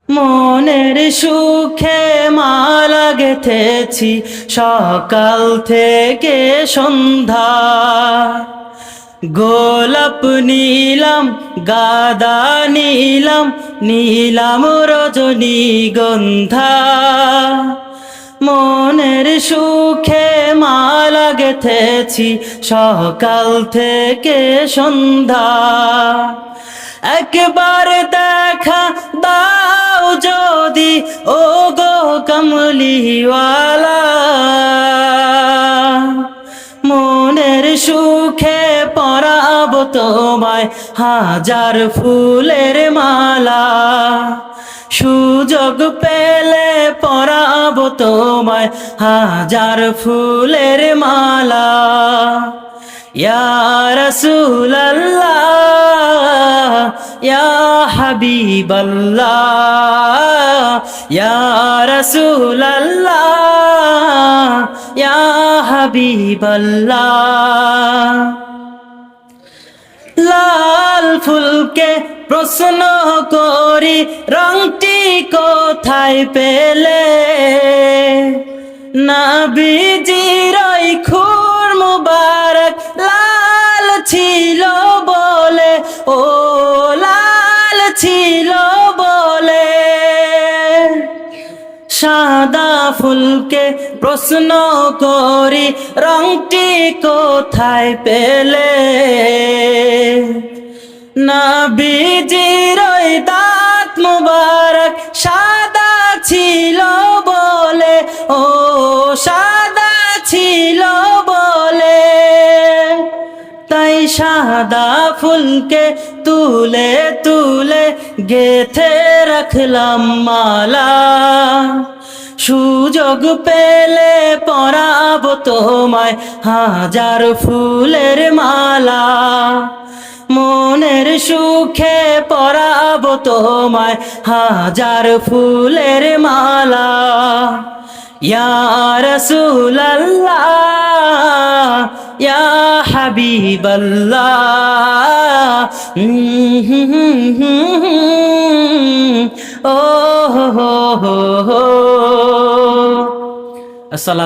মনের সুখে মালা গেথেছি সকাল থেকে সন্ধ্যা, গোলাপ নিলাম গাদা নিলাম নিলাম রজনীগন্ধা। মনের সুখে মালা গেথেছি সকাল থেকে সন্ধ্যা, একবার দেখা দাও যদি ও গো কমলিওয়ালা। মনের সুখে পরাবো তোমায় হাজার ফুলের মালা, সুযোগ পেলে পরাবো তোমায় হাজার ফুলের মালা। ইয়া রাসূলাল্লাহ ইয়া হাবিবাল্লাহ, ইয়া রাসূলাল্লাহ ইয়া হাবিবাল্লাহ। লাল ফুলকে প্রশ্ন করি রংটি কোথায় পেলে, নবীজির ওই খুর মুবারক লাল ছিল বলে, ও লাল ছিল বলে। সাদা ফুলকে প্রশ্ন করি রংটি কোথায় পেলে, নবীজির ওই দাঁত মুবারক সাদা ছিল বলে, ও সাদা ছিল বলে। তাই সাদা ফুলকে তুলে তুলে গেথে রাখলাম মালা, সুযোগ পেলে পরাবো তোমায় হাজার ফুলের মালা। মনের সুখে পরাবো তোমায় হাজার ফুলের মালা। ইয়া রাসূলাল্লাহ ইয়া হাবিবাল্লাহ, ও হো হো হো। আসসালাম।